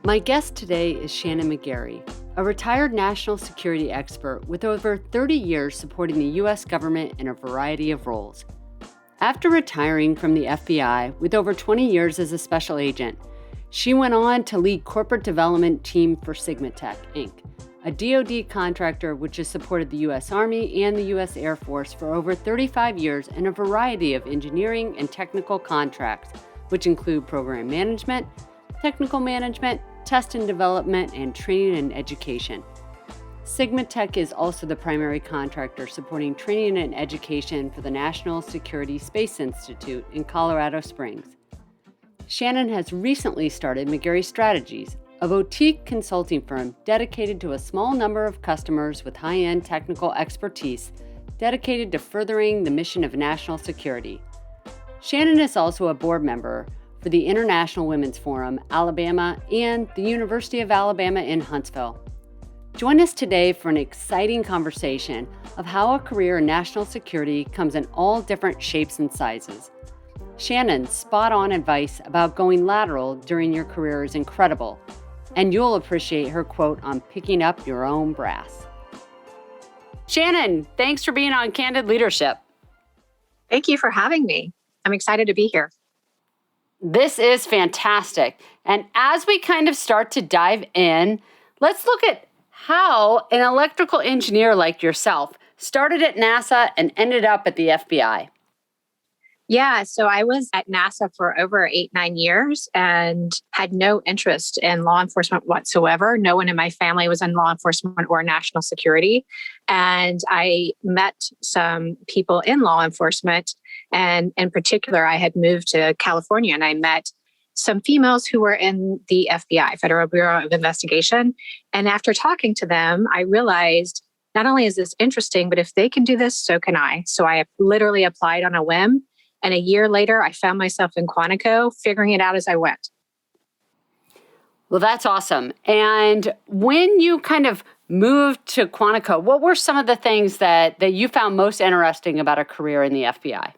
My guest today is Shannon McGarry, a retired national security expert with over 30 years supporting the U.S. government in a variety of roles. After retiring from the FBI with over 20 years as a special agent, she went on to lead corporate development team for Sigmatech, Inc., a DoD contractor which has supported the U.S. Army and the U.S. Air Force for over 35 years in a variety of engineering and technical contracts, which include program management, technical management, test and development, and training and education. Sigmatech is also the primary contractor supporting training and education for the National Security Space Institute in Colorado Springs. Shannon has recently started McGarry Strategies, a boutique consulting firm dedicated to a small number of customers with high-end technical expertise dedicated to furthering the mission of national security. Shannon is also a board member for the International Women's Forum, Alabama, and the University of Alabama in Huntsville. Join us today for an exciting conversation of how a career in national security comes in all different shapes and sizes. Shannon's spot-on advice about going lateral during your career is incredible, and you'll appreciate her quote on picking up your own brass. Shannon, thanks for being on Candid Leadership. Thank you for having me. I'm excited to be here. This is fantastic. And as we kind of start to dive in, let's look at how an electrical engineer like yourself started at NASA and ended up at the FBI. Yeah, so I was at NASA for over 8-9 years and had no interest in law enforcement whatsoever. No one in my family was in law enforcement or national security. And I met some people in law enforcement. And in particular, I had moved to California and I met some females who were in the FBI, Federal Bureau of Investigation. And after talking to them, I realized not only is this interesting, but if they can do this, so can I. So I literally applied on a whim. And a year later, I found myself in Quantico, figuring it out as I went. Well, that's awesome. And when you kind of moved to Quantico, what were some of the things that you found most interesting about a career in the FBI?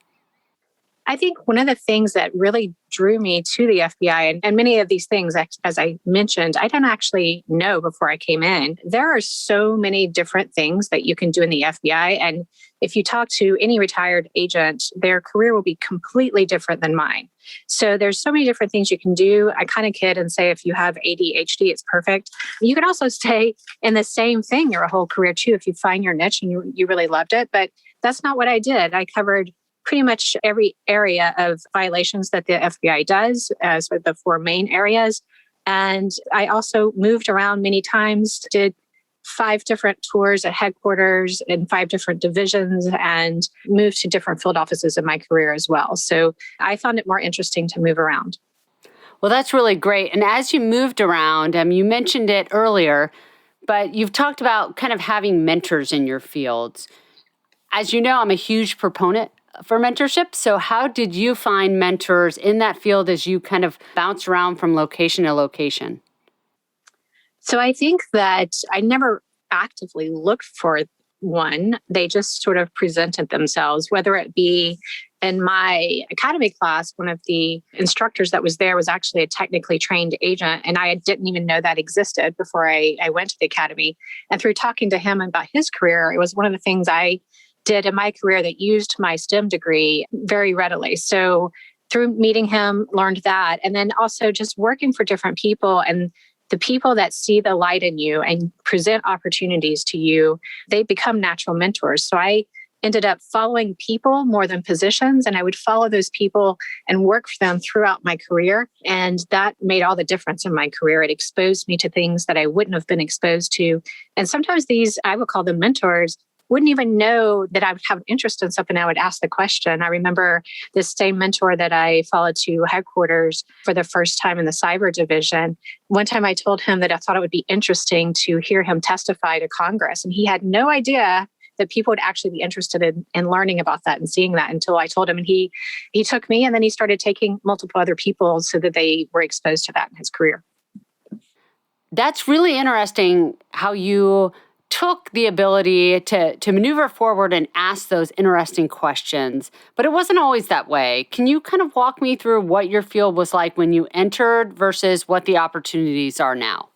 I think one of the things that really drew me to the FBI, and many of these things, as I mentioned, I didn't actually know before I came in. There are so many different things that you can do in the FBI. And if you talk to any retired agent, their career will be completely different than mine. So there's so many different things you can do. I kind of kid and say if you have ADHD, it's perfect. You can also stay in the same thing your whole career too if you find your niche and you really loved it. But that's not what I did. I covered pretty much every area of violations that the FBI does, as with the 4 main areas. And I also moved around many times, did 5 different tours at headquarters in 5 different divisions, and moved to different field offices in my career as well. So I found it more interesting to move around. Well, that's really great. And as you moved around, you mentioned it earlier, but you've talked about kind of having mentors in your fields. As you know, I'm a huge proponent for mentorship. So how did you find mentors in that field as you kind of bounce around from location to location? So I think that I never actively looked for one. They just sort of presented themselves, whether it be in my academy class, one of the instructors that was there was actually a technically trained agent. And I didn't even know that existed before I went to the academy. And through talking to him about his career, it was one of the things I did in my career that used my STEM degree very readily. So through meeting him, learned that. And then also just working for different people and the people that see the light in you and present opportunities to you, they become natural mentors. So I ended up following people more than positions, and I would follow those people and work for them throughout my career. And that made all the difference in my career. It exposed me to things that I wouldn't have been exposed to. And sometimes these, I would call them mentors, wouldn't even know that I would have an interest in something. I would ask the question. I remember this same mentor that I followed to headquarters for the first time in the cyber division. One time I told him that I thought it would be interesting to hear him testify to Congress. And he had no idea that people would actually be interested in learning about that and seeing that until I told him. And he took me, and then he started taking multiple other people so that they were exposed to that in his career. That's really interesting how you took the ability to maneuver forward and ask those interesting questions, but it wasn't always that way. Can you kind of walk me through what your field was like when you entered versus what the opportunities are now?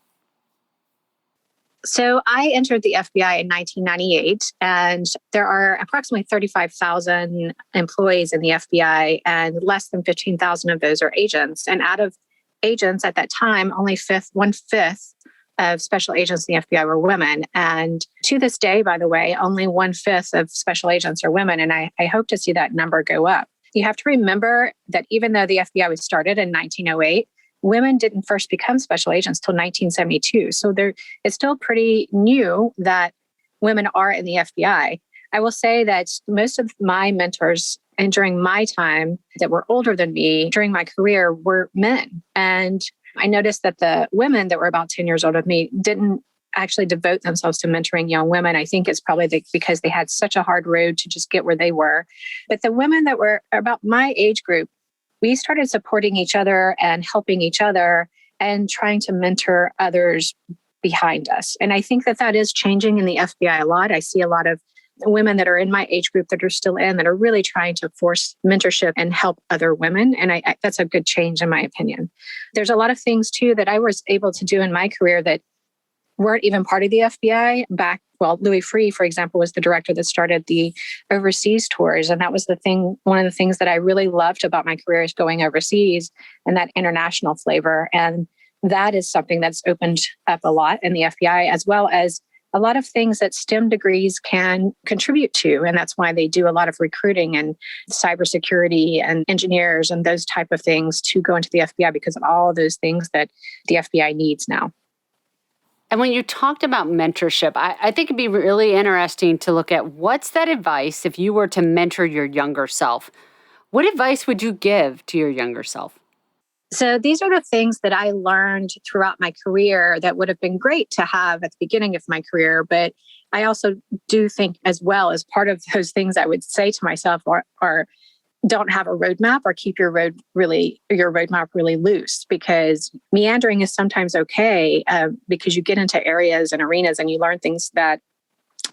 So I entered the FBI in 1998, and there are approximately 35,000 employees in the FBI, and less than 15,000 of those are agents. And out of agents at that time, only one-fifth of special agents in the FBI were women. And to this day, by the way, only one-fifth of special agents are women. And I hope to see that number go up. You have to remember that even though the FBI was started in 1908, women didn't first become special agents till 1972. So it's still pretty new that women are in the FBI. I will say that most of my mentors and during my time that were older than me during my career were men. And I noticed that the women that were about 10 years older than me didn't actually devote themselves to mentoring young women. I think it's probably because they had such a hard road to just get where they were. But the women that were about my age group, we started supporting each other and helping each other and trying to mentor others behind us. And I think that is changing in the FBI a lot. I see a lot of women that are in my age group that are still in that are really trying to force mentorship and help other women. And that's a good change in my opinion. There's a lot of things too that I was able to do in my career that weren't even part of the FBI back. Well, Louis Freeh, for example, was the director that started the overseas tours. And that was one of the things that I really loved about my career is going overseas and that international flavor. And that is something that's opened up a lot in the FBI, as well as a lot of things that STEM degrees can contribute to. And that's why they do a lot of recruiting and cybersecurity and engineers and those type of things to go into the FBI because of all of those things that the FBI needs now. And when you talked about mentorship, I think it'd be really interesting to look at what's that advice if you were to mentor your younger self. What advice would you give to your younger self? So these are the things that I learned throughout my career that would have been great to have at the beginning of my career. But I also do think as well as part of those things I would say to myself are don't have a roadmap or keep your roadmap really loose, because meandering is sometimes okay because you get into areas and arenas and you learn things that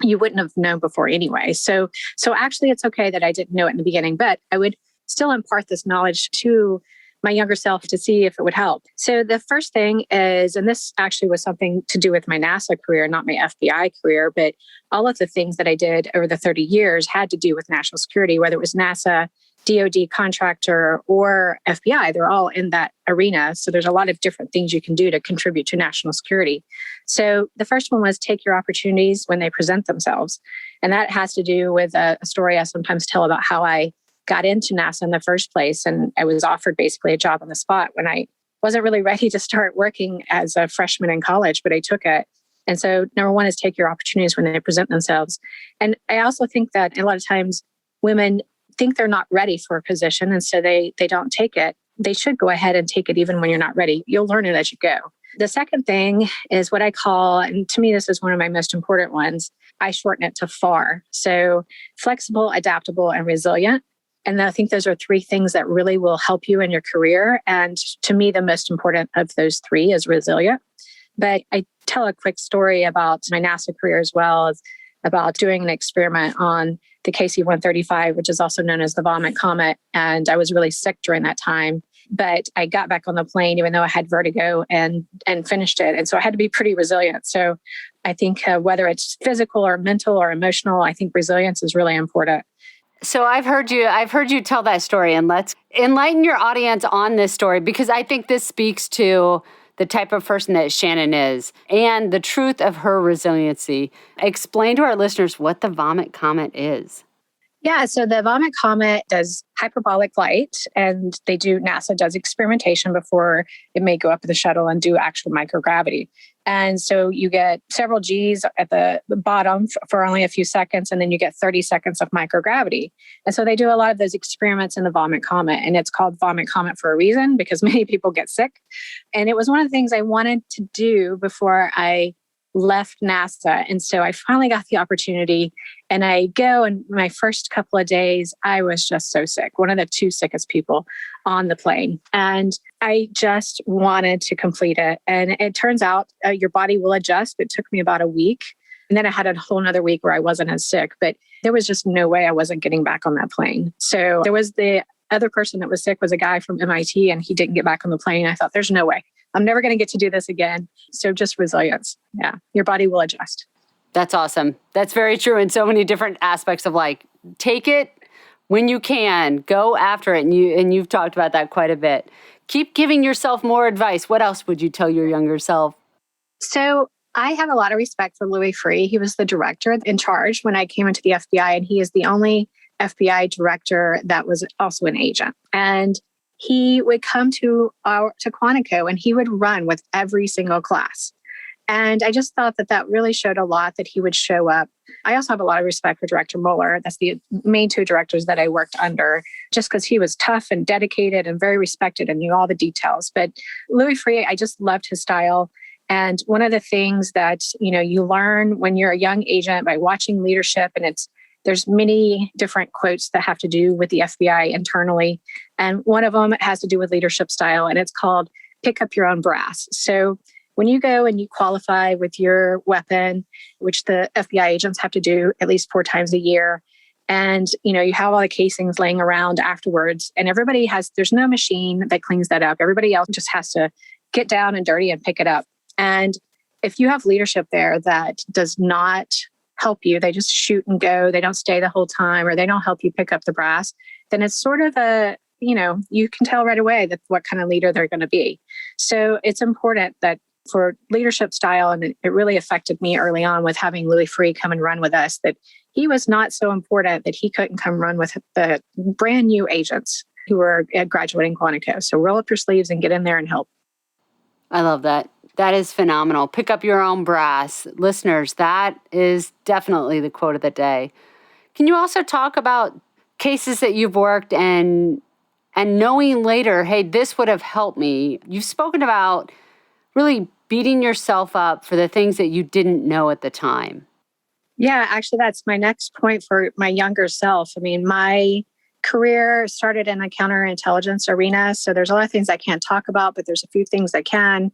you wouldn't have known before anyway. So actually it's okay that I didn't know it in the beginning, but I would still impart this knowledge to my younger self to see if it would help. So the first thing is, and this actually was something to do with my NASA career, not my FBI career, but all of the things that I did over the 30 years had to do with national security, whether it was NASA, DoD contractor, or FBI. They're all in that arena. So there's a lot of different things you can do to contribute to national security. So the first one was take your opportunities when they present themselves. And that has to do with a story I sometimes tell about how I got into NASA in the first place. And I was offered basically a job on the spot when I wasn't really ready to start working as a freshman in college, but I took it. And so number one is take your opportunities when they present themselves. And I also think that a lot of times women think they're not ready for a position, and so they don't take it. They should go ahead and take it even when you're not ready. You'll learn it as you go. The second thing is what I call, and to me, this is one of my most important ones, I shorten it to FAR. So flexible, adaptable, and resilient. And I think those are three things that really will help you in your career. And to me, the most important of those three is resilient. But I tell a quick story about my NASA career as well, as about doing an experiment on the KC-135, which is also known as the Vomit Comet. And I was really sick during that time. But I got back on the plane, even though I had vertigo, and finished it. And so I had to be pretty resilient. So I think whether it's physical or mental or emotional, I think resilience is really important. So I've heard you tell that story, and let's enlighten your audience on this story, because I think this speaks to the type of person that Shannon is and the truth of her resiliency. Explain to our listeners what the Vomit Comet is. Yeah, so the Vomit Comet does hyperbolic flight, and NASA does experimentation before it may go up with the shuttle and do actual microgravity. And so you get several Gs at the bottom for only a few seconds, and then you get 30 seconds of microgravity. And so they do a lot of those experiments in the Vomit Comet, and it's called Vomit Comet for a reason, because many people get sick. And it was one of the things I wanted to do before I left NASA. And so I finally got the opportunity, and I go, and my first couple of days, I was just so sick, one of the two sickest people on the plane. And I just wanted to complete it. And it turns out your body will adjust. It took me about a week And then I had a whole nother week where I wasn't as sick, but there was just no way I wasn't getting back on that plane. So there was the other person that was sick was a guy from MIT, and he didn't get back on the plane. I thought, there's no way. I'm never going to get to do this again. So just resilience. Yeah. Your body will adjust. That's awesome. That's very true in so many different aspects of like, take it when you can, go after it. And you've talked about that quite a bit. Keep giving yourself more advice. What else would you tell your younger self? So I have a lot of respect for Louis Freeh. He was the director in charge when I came into the FBI, and he is the only FBI director that was also an agent. And he would come to Quantico, and he would run with every single class. And I just thought that really showed a lot, that he would show up. I also have a lot of respect for Director Mueller. That's the main two directors that I worked under, just because he was tough and dedicated and very respected and knew all the details. But Louis Freeh, I just loved his style. And one of the things that, you learn when you're a young agent by watching leadership, and there's many different quotes that have to do with the FBI internally. And one of them has to do with leadership style, and it's called pick up your own brass. So when you go and you qualify with your weapon, which the FBI agents have to do at least 4 times a year, and you have all the casings laying around afterwards, and there's no machine that cleans that up. Everybody else just has to get down and dirty and pick it up. And if you have leadership there that does not help you, they just shoot and go, they don't stay the whole time, or they don't help you pick up the brass, then it's sort of you can tell right away that what kind of leader they're going to be. So it's important that for leadership style, and it really affected me early on with having Louis Freeh come and run with us, that he was not so important that he couldn't come run with the brand new agents who were graduating Quantico. So roll up your sleeves and get in there and help. I love that. That is phenomenal. Pick up your own brass. Listeners, that is definitely the quote of the day. Can you also talk about cases that you've worked and knowing later, hey, this would have helped me? You've spoken about really beating yourself up for the things that you didn't know at the time. Yeah, actually, that's my next point for my younger self. I mean, my career started in the counterintelligence arena. So there's a lot of things I can't talk about, but there's a few things I can.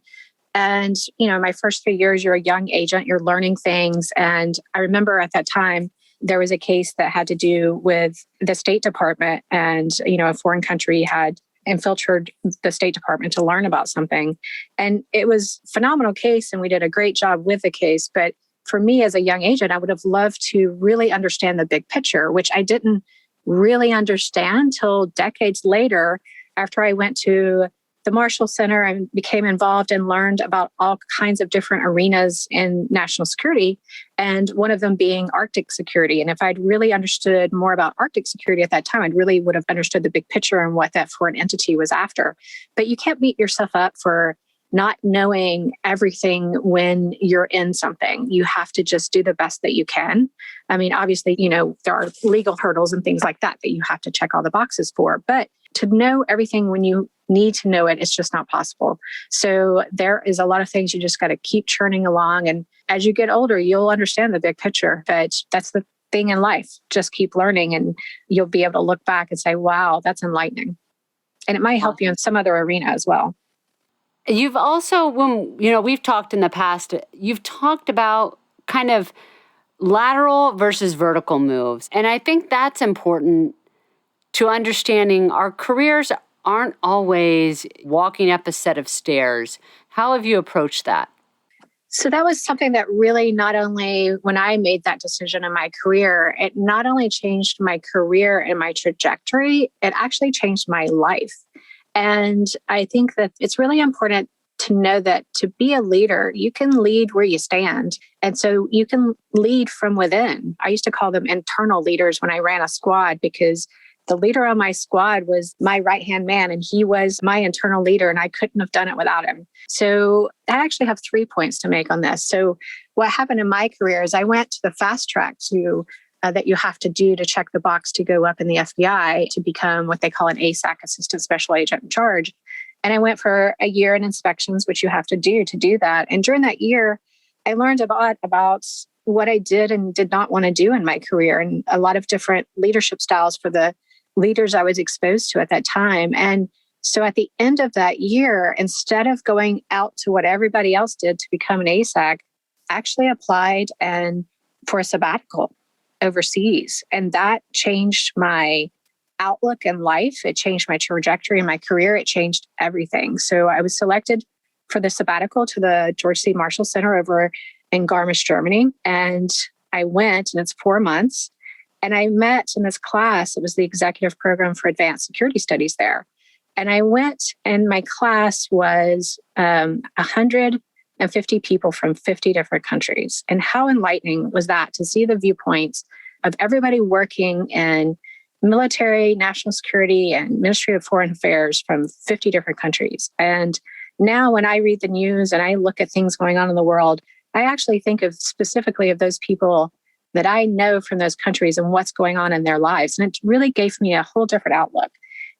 And, my first 3 years, you're a young agent, you're learning things. And I remember at that time, there was a case that had to do with the State Department, and, a foreign country had infiltrated the State Department to learn about something. And it was a phenomenal case, and we did a great job with the case. But for me as a young agent, I would have loved to really understand the big picture, which I didn't really understand till decades later, after I went to the Marshall Center and became involved and learned about all kinds of different arenas in national security, and one of them being Arctic security. And if I'd really understood more about Arctic security at that time, I really would have understood the big picture and what that foreign entity was after. But you can't beat yourself up for not knowing everything when you're in something. You have to just do the best that you can. I mean, obviously, there are legal hurdles and things like that you have to check all the boxes for. But to know everything when you need to know it's just not possible. So there is a lot of things you just got to keep churning along. And as you get older, you'll understand the big picture. But that's the thing in life. Just keep learning, and you'll be able to look back and say, wow, that's enlightening. And it might help you in some other arena as well. You've also, when we've talked in the past, you've talked about kind of lateral versus vertical moves. And I think that's important to understanding our careers aren't always walking up a set of stairs. How have you approached that? So that was something that really, not only when I made that decision in my career, it not only changed my career and my trajectory, it actually changed my life. And I think that it's really important to know that to be a leader, you can lead where you stand. And so you can lead from within. I used to call them internal leaders when I ran a squad, because the leader on my squad was my right-hand man, and he was my internal leader, and I couldn't have done it without him. So I actually have 3 points to make on this. So what happened in my career is I went to the fast track that you have to do to check the box to go up in the FBI to become what they call an ASAC, Assistant Special Agent in Charge. And I went for a year in inspections, which you have to do that. And during that year, I learned a lot about what I did and did not want to do in my career, and a lot of different leadership styles for the leaders I was exposed to at that time. And so at the end of that year, instead of going out to what everybody else did to become an ASAC, actually applied and for a sabbatical overseas. And that changed my outlook in life. It changed my trajectory in my career. It changed everything. So I was selected for the sabbatical to the George C. Marshall Center over in Garmisch, Germany. And I went, and it's 4 months. And I met in this class, it was the executive program for advanced security studies there. And I went, and my class was 150 people from 50 different countries. And how enlightening was that to see the viewpoints of everybody working in military, national security, and Ministry of Foreign Affairs from 50 different countries. And now when I read the news and I look at things going on in the world, I actually think of specifically of those people that I know from those countries and what's going on in their lives. And it really gave me a whole different outlook.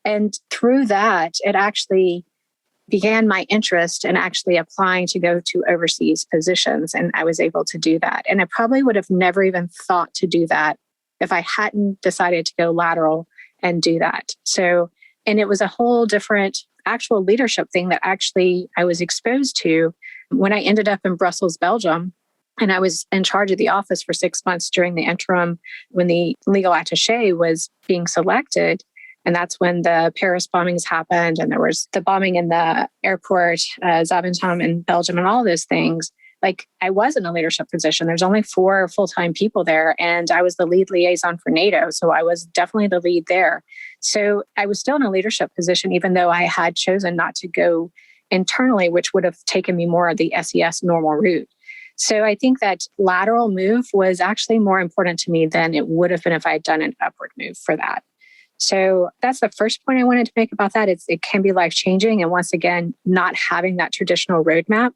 And through that, it actually began my interest in actually applying to go to overseas positions. And I was able to do that. And I probably would have never even thought to do that if I hadn't decided to go lateral and do that. So, and it was a whole different actual leadership thing that actually I was exposed to when I ended up in Brussels, Belgium. And I was in charge of the office for 6 months during the interim when the legal attaché was being selected. And that's when the Paris bombings happened. And there was the bombing in the airport, Zaventem in Belgium, and all those things. Like, I was in a leadership position. There's only 4 full-time people there. And I was the lead liaison for NATO. So I was definitely the lead there. So I was still in a leadership position, even though I had chosen not to go internally, which would have taken me more of the SES normal route. So I think that lateral move was actually more important to me than it would have been if I had done an upward move for that. So that's the first point I wanted to make about that. It can be life-changing. And once again, not having that traditional roadmap,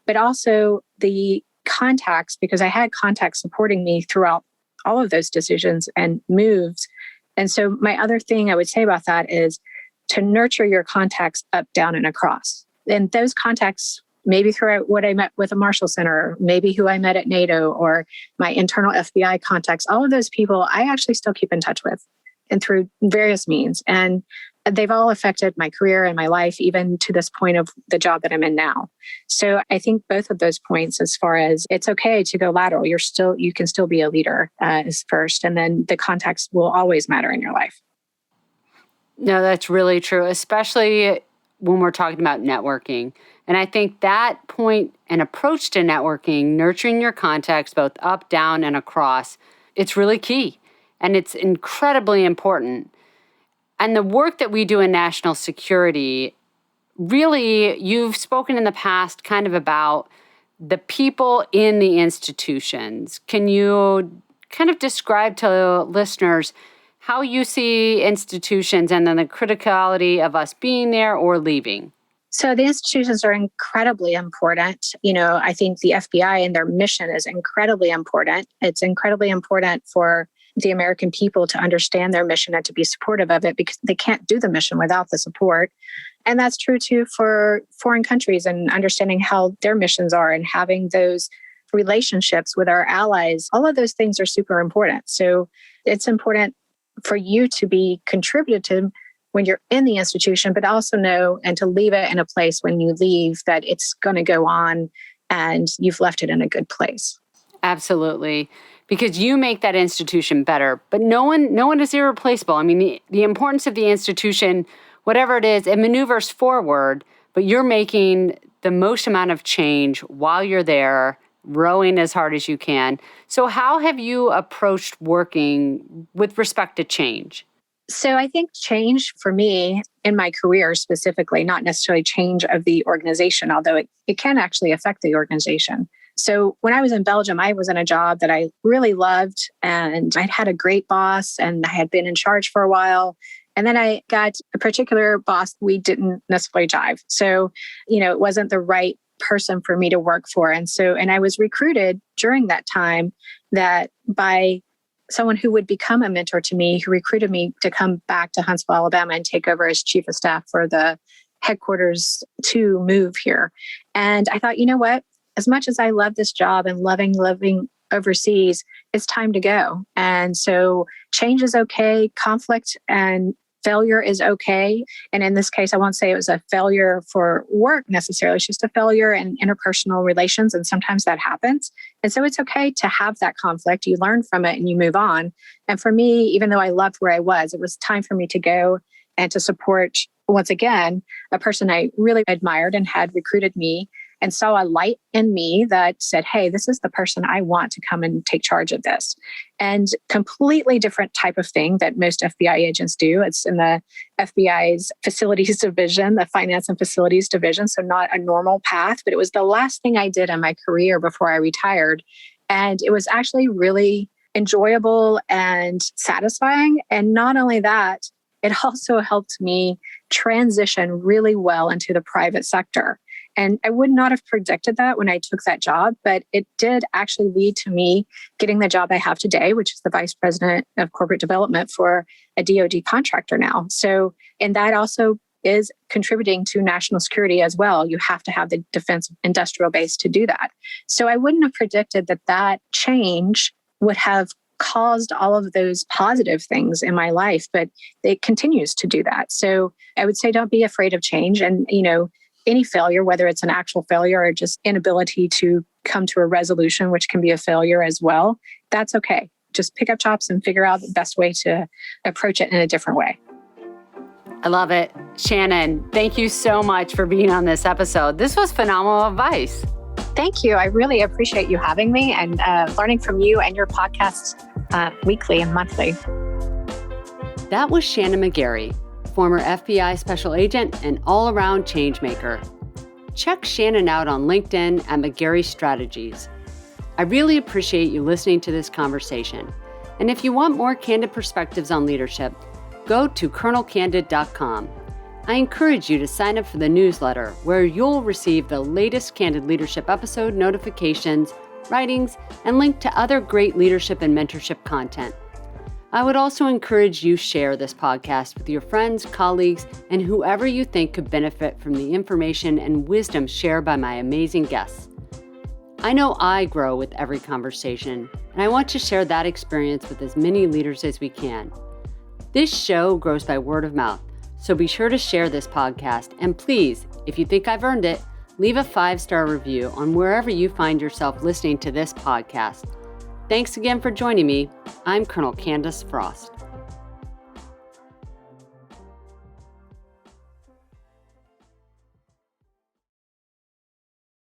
but also the contacts, because I had contacts supporting me throughout all of those decisions and moves. And so my other thing I would say about that is to nurture your contacts up, down, and across. And those contacts, maybe through what I met with a Marshall Center, maybe who I met at NATO, or my internal FBI contacts, all of those people I actually still keep in touch with and through various means. And they've all affected my career and my life, even to this point of the job that I'm in now. So I think both of those points, as far as it's okay to go lateral, you can still be a leader is first. And then the contacts will always matter in your life. No, that's really true, especially when we're talking about networking. And I think that point and approach to networking, nurturing your contacts both up, down, and across, it's really key. And it's incredibly important. And the work that we do in national security, really, you've spoken in the past kind of about the people in the institutions. Can you kind of describe to listeners how you see institutions and then the criticality of us being there or leaving? So the institutions are incredibly important. I think the FBI and their mission is incredibly important. It's incredibly important for the American people to understand their mission and to be supportive of it, because they can't do the mission without the support. And that's true too for foreign countries and understanding how their missions are and having those relationships with our allies. All of those things are super important. So it's important for you to be contributed to when you're in the institution, but also know and to leave it in a place when you leave that it's going to go on and you've left it in a good place. Absolutely. Because you make that institution better, but no one is irreplaceable. I mean, the importance of the institution, whatever it is, it maneuvers forward, but you're making the most amount of change while you're there, rowing as hard as you can. So how have you approached working with respect to change? So I think change for me in my career specifically, not necessarily change of the organization, although it can actually affect the organization. So when I was in Belgium, I was in a job that I really loved, and I'd had a great boss, and I had been in charge for a while. And then I got a particular boss we didn't necessarily jive. So, it wasn't the right person for me to work for. And I was recruited during that time that by someone who would become a mentor to me, who recruited me to come back to Huntsville, Alabama and take over as chief of staff for the headquarters to move here. And I thought, you know what? As much as I love this job and loving living overseas, it's time to go. And so change is okay. Conflict and failure is okay. And in this case, I won't say it was a failure for work necessarily. It's just a failure in interpersonal relations. And sometimes that happens. And so it's okay to have that conflict. You learn from it and you move on. And for me, even though I loved where I was, it was time for me to go and to support, once again, a person I really admired and had recruited me and saw a light in me that said, hey, this is the person I want to come and take charge of this. And completely different type of thing that most FBI agents do. It's in the FBI's facilities division, the finance and facilities division. So not a normal path, but it was the last thing I did in my career before I retired. And it was actually really enjoyable and satisfying. And not only that, it also helped me transition really well into the private sector. And I would not have predicted that when I took that job, but it did actually lead to me getting the job I have today, which is the Vice President of Corporate Development for a DoD contractor now. So, and that also is contributing to national security as well. You have to have the defense industrial base to do that. So I wouldn't have predicted that that change would have caused all of those positive things in my life, but it continues to do that. So I would say don't be afraid of change. And, any failure, whether it's an actual failure or just inability to come to a resolution, which can be a failure as well, that's okay. Just pick up chops and figure out the best way to approach it in a different way. I love it. Shannon, thank you so much for being on this episode. This was phenomenal advice. Thank you. I really appreciate you having me and learning from you and your podcasts weekly and monthly. That was Shannon McGarry, former FBI special agent and all-around change maker. Check Shannon out on LinkedIn at McGarry Strategies. I really appreciate you listening to this conversation. And if you want more candid perspectives on leadership, go to colonelcandid.com. I encourage you to sign up for the newsletter where you'll receive the latest Candid Leadership episode notifications, writings, and link to other great leadership and mentorship content. I would also encourage you share this podcast with your friends, colleagues, and whoever you think could benefit from the information and wisdom shared by my amazing guests. I know I grow with every conversation, and I want to share that experience with as many leaders as we can. This show grows by word of mouth, so be sure to share this podcast, and please, if you think I've earned it, leave a 5-star review on wherever you find yourself listening to this podcast. Thanks again for joining me. I'm Colonel Candace Frost.